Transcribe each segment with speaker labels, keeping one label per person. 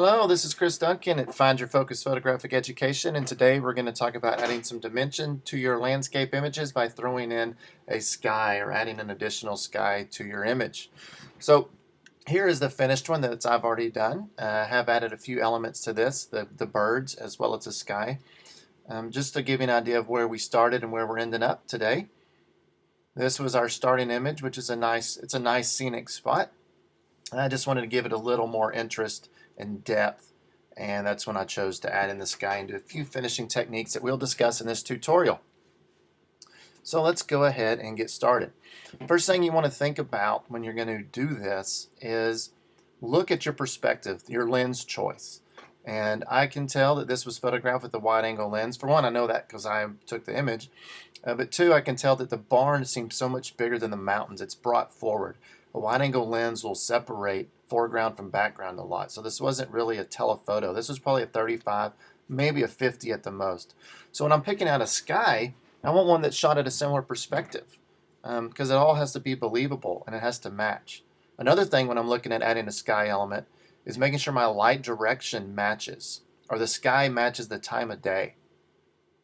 Speaker 1: Hello, this is Chris Duncan at Find Your Focus Photographic Education, and today we're going to talk about adding some dimension to your landscape images by throwing in a sky or adding an additional sky to your image. So here is the finished one that I've already done. I have added a few elements to this, the birds as well as the sky, just to give you an idea of where we started and where we're ending up today. This was our starting image, which is it's a nice scenic spot. I just wanted to give it a little more interest and depth, and that's when I chose to add in the sky and do a few finishing techniques that we'll discuss in this tutorial. So let's go ahead and get started. First thing you want to think about when you're going to do this is look at your perspective, your lens choice. And I can tell that this was photographed with a wide angle lens. For one, I know that because I took the image. But two, I can tell that the barn seems so much bigger than the mountains. It's brought forward. A wide angle lens will separate foreground from background a lot. So this wasn't really a telephoto. This was probably a 35, maybe a 50 at the most. So when I'm picking out a sky, I want one that's shot at a similar perspective because it all has to be believable and it has to match. Another thing when I'm looking at adding a sky element is making sure my light direction matches, or the sky matches the time of day.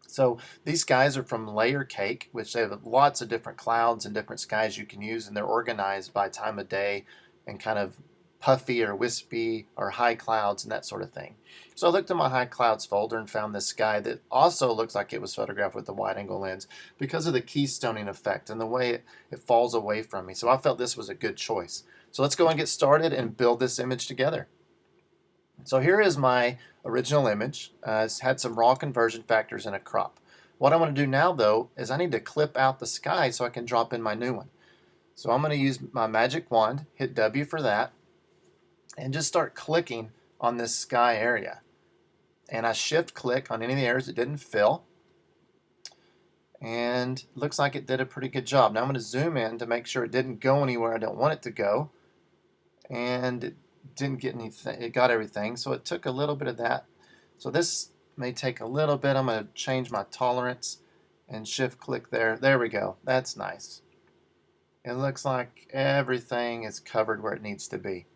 Speaker 1: So these skies are from Layer Cake, which they have lots of different clouds and different skies you can use, and they're organized by time of day and kind of puffy or wispy or high clouds and that sort of thing. So I looked in my high clouds folder and found this sky that also looks like it was photographed with a wide angle lens because of the keystoning effect and the way it falls away from me. So I felt this was a good choice. So let's go and get started and build this image together. So here is my original image. It's had some raw conversion factors and a crop. What I want to do now though is I need to clip out the sky so I can drop in my new one. So I'm going to use my magic wand, hit W for that, and just start clicking on this sky area. And I shift click on any of the areas that didn't fill. And it looks like it did a pretty good job. Now I'm going to zoom in to make sure it didn't go anywhere I don't want it to go. And it didn't get anything, it got everything, so it took a little bit of that. So this may take a little bit. I'm going to change my tolerance and shift click there. There we go. That's nice. It looks like everything is covered where it needs to be.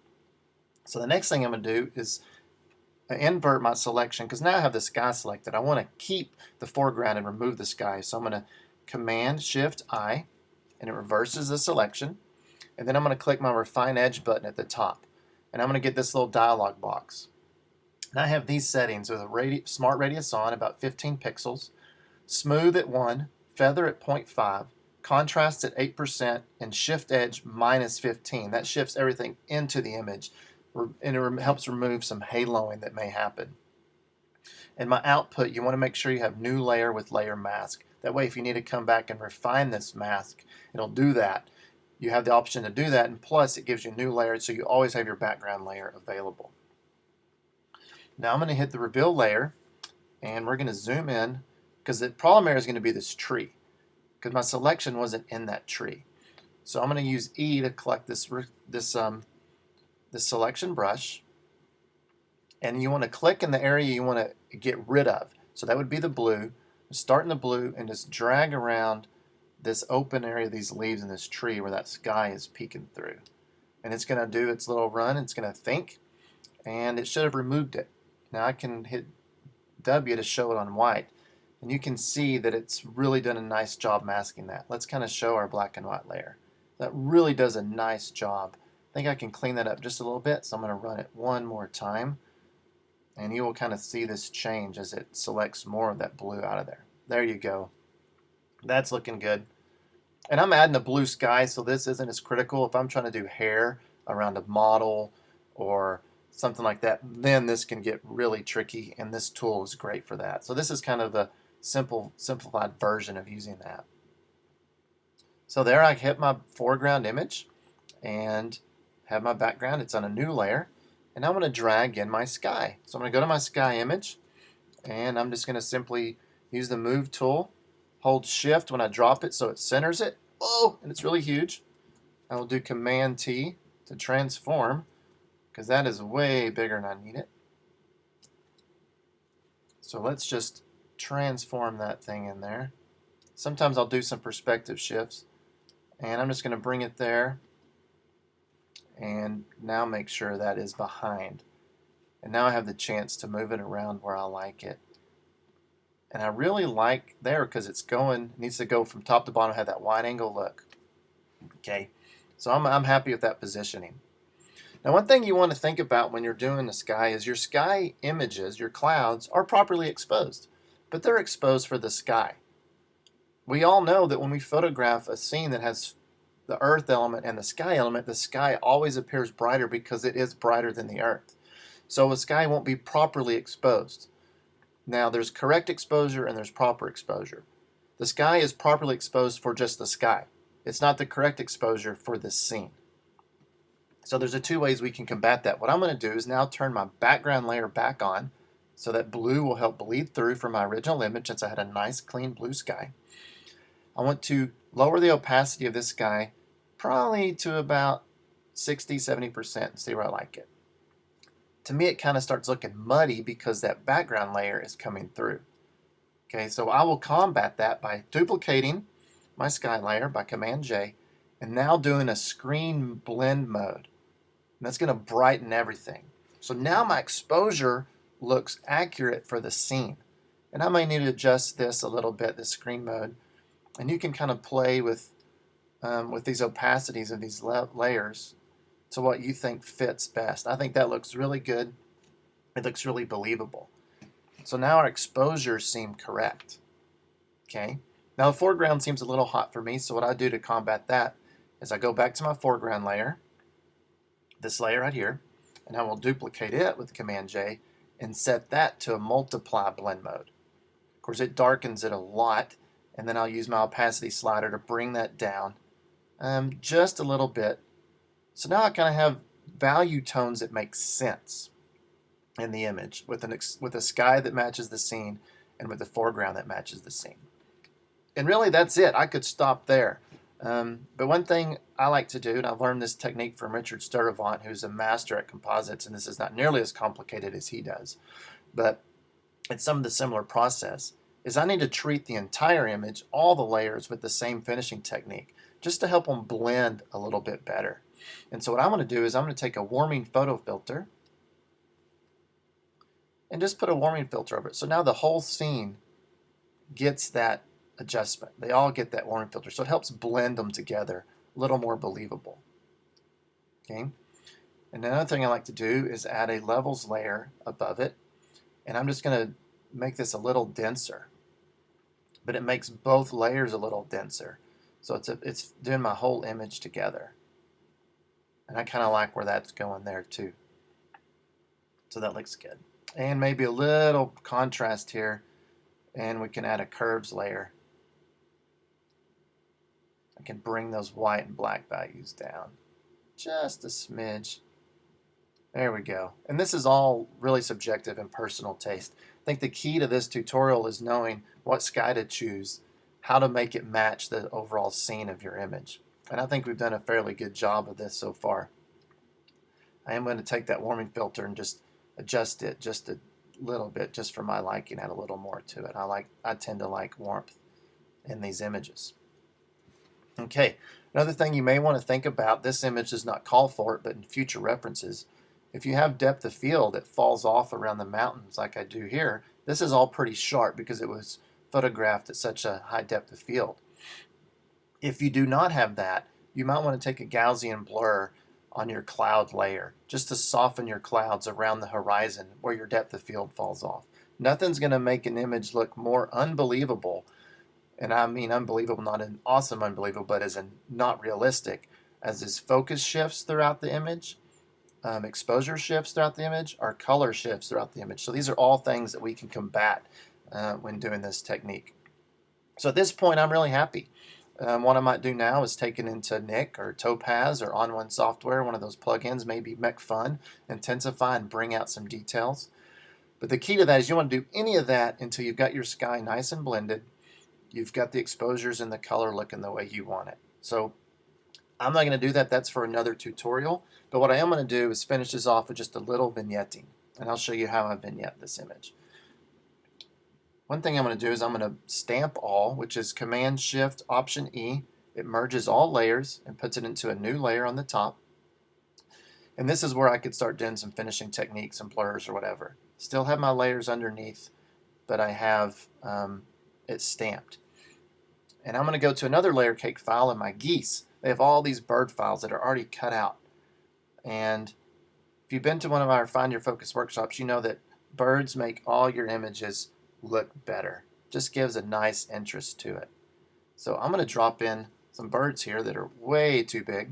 Speaker 1: So the next thing I'm going to do is invert my selection, because now I have the sky selected. I want to keep the foreground and remove the sky. So I'm going to Command Shift I, and it reverses the selection. And then I'm going to click my Refine Edge button at the top. And I'm going to get this little dialog box. And I have these settings with a smart radius on, about 15 pixels, smooth at 1, feather at 0.5, contrast at 8%, and shift edge minus 15. That shifts everything into the image, and it helps remove some haloing that may happen. And my output, you want to make sure you have new layer with layer mask. That way if you need to come back and refine this mask, it'll do that. You have the option to do that, and plus it gives you a new layer, so you always have your background layer available. Now I'm going to hit the reveal layer, and we're going to zoom in, because the problem area is going to be this tree, because my selection wasn't in that tree. So I'm going to use E to collect this selection brush, and you want to click in the area you want to get rid of. So that would be the blue. Start in the blue and just drag around this open area, these leaves in this tree where that sky is peeking through. And it's going to do its little run, it's going to think, and it should have removed it. Now I can hit W to show it on white, and you can see that it's really done a nice job masking that. Let's kind of show our black and white layer. That really does a nice job. I think I can clean that up just a little bit, so I'm going to run it one more time, and you will kind of see this change as it selects more of that blue out of there. There you go. That's looking good. And I'm adding a blue sky, so this isn't as critical. If I'm trying to do hair around a model or something like that, then this can get really tricky, and this tool is great for that. So this is kind of a simplified version of using that. So there I hit my foreground image and have my background. It's on a new layer, and I'm going to drag in my sky. So I'm going to go to my sky image, and I'm just going to simply use the move tool, hold shift when I drop it so it centers it. Oh, and it's really huge. I will do Command T to transform, because that is way bigger than I need it. So let's just transform that thing in there. Sometimes I'll do some perspective shifts, and I'm just going to bring it there and now make sure that is behind. And now I have the chance to move it around where I like it. And I really like there because it needs to go from top to bottom, have that wide angle look. Okay, so I'm happy with that positioning. Now, one thing you want to think about when you're doing the sky is your sky images, your clouds, are properly exposed, but they're exposed for the sky. We all know that when we photograph a scene that has the earth element and the sky always appears brighter because it is brighter than the earth. So the sky won't be properly exposed. Now, there's correct exposure and there's proper exposure. The sky is properly exposed for just the sky. It's not the correct exposure for this scene. So there's two ways we can combat that. What I'm going to do is now turn my background layer back on so that blue will help bleed through from my original image since I had a nice clean blue sky. I want to lower the opacity of this sky probably to about 60-70% and see where I like it. To me, it kind of starts looking muddy because that background layer is coming through. Okay, so I will combat that by duplicating my sky layer by Command J and now doing a screen blend mode. And that's going to brighten everything. So now my exposure looks accurate for the scene. And I may need to adjust this a little bit, the screen mode. And you can kind of play with these opacities of these layers to what you think fits best. I think that looks really good. It looks really believable. So now our exposures seem correct. Okay. Now the foreground seems a little hot for me, so what I do to combat that is I go back to my foreground layer, this layer right here, and I will duplicate it with Command J and set that to a multiply blend mode. Of course, it darkens it a lot, and then I'll use my opacity slider to bring that down just a little bit. So now I kind of have value tones that make sense in the image with a sky that matches the scene and with a foreground that matches the scene. And really that's it. I could stop there. But one thing I like to do, and I've learned this technique from Richard Sturtevant, who's a master at composites, and this is not nearly as complicated as he does, but it's some of the similar process, is I need to treat the entire image, all the layers, with the same finishing technique, just to help them blend a little bit better. And so what I'm going to do is I'm going to take a warming photo filter and just put a warming filter over it. So now the whole scene gets that adjustment. They all get that warming filter. So it helps blend them together a little more believable. Okay. And another thing I like to do is add a levels layer above it. And I'm just going to make this a little denser. But it makes both layers a little denser. So it's doing my whole image together. And I kind of like where that's going there too. So that looks good. And maybe a little contrast here. And we can add a curves layer. I can bring those white and black values down just a smidge. There we go. And this is all really subjective and personal taste. I think the key to this tutorial is knowing what sky to choose, how to make it match the overall scene of your image. And I think we've done a fairly good job of this so far. I am going to take that warming filter and just adjust it just a little bit, just for my liking, add a little more to it. I tend to like warmth in these images. Okay, another thing you may want to think about, this image does not call for it, but in future references, if you have depth of field that falls off around the mountains like I do here, this is all pretty sharp because it was photographed at such a high depth of field. If you do not have that, you might want to take a Gaussian blur on your cloud layer just to soften your clouds around the horizon where your depth of field falls off. Nothing's going to make an image look more unbelievable, and I mean unbelievable, not an awesome unbelievable, but as in not realistic, as his focus shifts throughout the image, exposure shifts throughout the image, or color shifts throughout the image. So these are all things that we can combat when doing this technique. So at this point, I'm really happy. What I might do now is take it into Nik or Topaz or On One Software, one of those plugins, maybe make fun, intensify, and bring out some details. But the key to that is you want to do any of that until you've got your sky nice and blended. You've got the exposures and the color looking the way you want it. So I'm not going to do that. That's for another tutorial. But what I am going to do is finish this off with just a little vignetting. And I'll show you how I vignette this image. One thing I'm going to do is I'm going to stamp all, which is Command Shift Option E. It merges all layers and puts it into a new layer on the top. And this is where I could start doing some finishing techniques and blurs or whatever. Still have my layers underneath, but I have it stamped. And I'm going to go to another layer cake file in my geese. They have all these bird files that are already cut out. And if you've been to one of our Find Your Focus workshops, you know that birds make all your images look better. Just gives a nice interest to it. So I'm going to drop in some birds here that are way too big.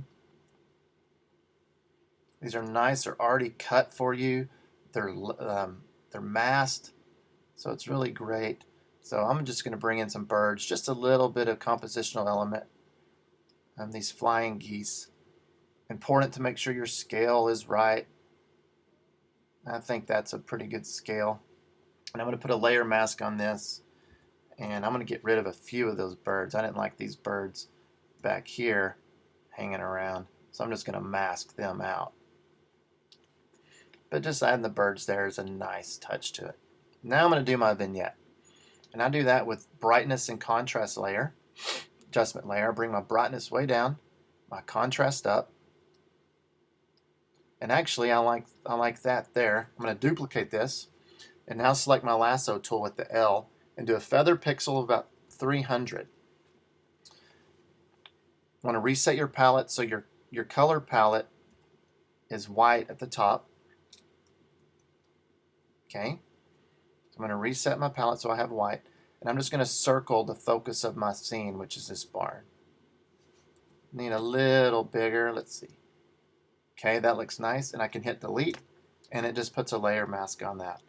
Speaker 1: These are nice. They're already cut for you. They're masked, so it's really great. So I'm just going to bring in some birds, just a little bit of compositional element. These flying geese. Important to make sure your scale is right. I think that's a pretty good scale. And I'm going to put a layer mask on this, and I'm going to get rid of a few of those birds. I didn't like these birds back here hanging around, so I'm just going to mask them out. But just adding the birds there is a nice touch to it. Now I'm going to do my vignette. And I do that with brightness and contrast layer, adjustment layer. I bring my brightness way down, my contrast up. And actually I like that there. I'm going to duplicate this and now select my lasso tool with the L and do a feather pixel of about 300. Want to reset your palette so your color palette is white at the top. Okay, so I'm going to reset my palette so I have white, and I'm just going to circle the focus of my scene, which is this barn. Need a little bigger. Let's see. Okay, that looks nice, and I can hit delete, and it just puts a layer mask on that.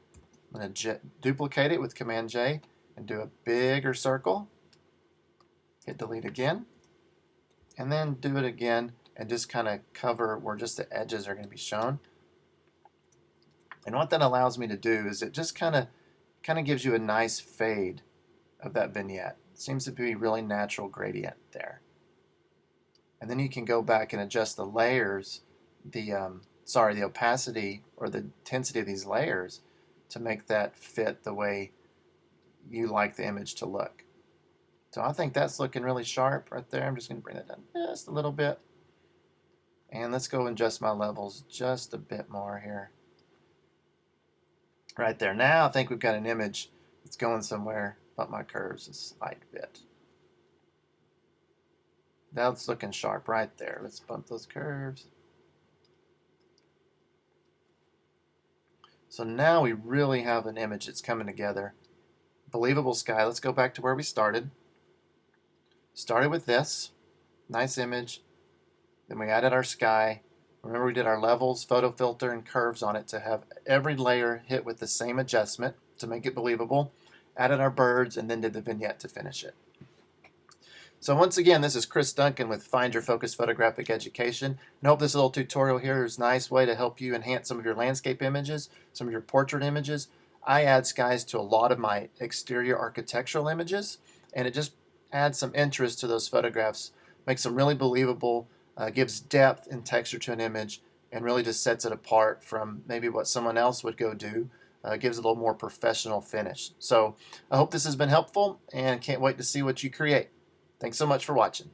Speaker 1: I'm going to duplicate it with Command J and do a bigger circle. Hit delete again, and then do it again, and just kind of cover where just the edges are going to be shown. And what that allows me to do is it just kind of gives you a nice fade of that vignette. It seems to be really natural gradient there. And then you can go back and adjust the layers, the opacity or the intensity of these layers to make that fit the way you like the image to look. So I think that's looking really sharp right there. I'm just going to bring that down just a little bit. And let's go and adjust my levels just a bit more here. Right there. Now I think we've got an image that's going somewhere. Bump my curves a slight bit. That's looking sharp right there. Let's bump those curves. So now we really have an image that's coming together. Believable sky. Let's go back to where we started. Started with this. Nice image. Then we added our sky. Remember, we did our levels, photo filter, and curves on it to have every layer hit with the same adjustment to make it believable. Added our birds, and then did the vignette to finish it. So once again, this is Chris Duncan with Find Your Focus Photographic Education. And I hope this little tutorial here is a nice way to help you enhance some of your landscape images, some of your portrait images. I add skies to a lot of my exterior architectural images, and it just adds some interest to those photographs, makes them really believable, gives depth and texture to an image, and really just sets it apart from maybe what someone else would go do. Gives a little more professional finish. So I hope this has been helpful, and can't wait to see what you create. Thanks so much for watching.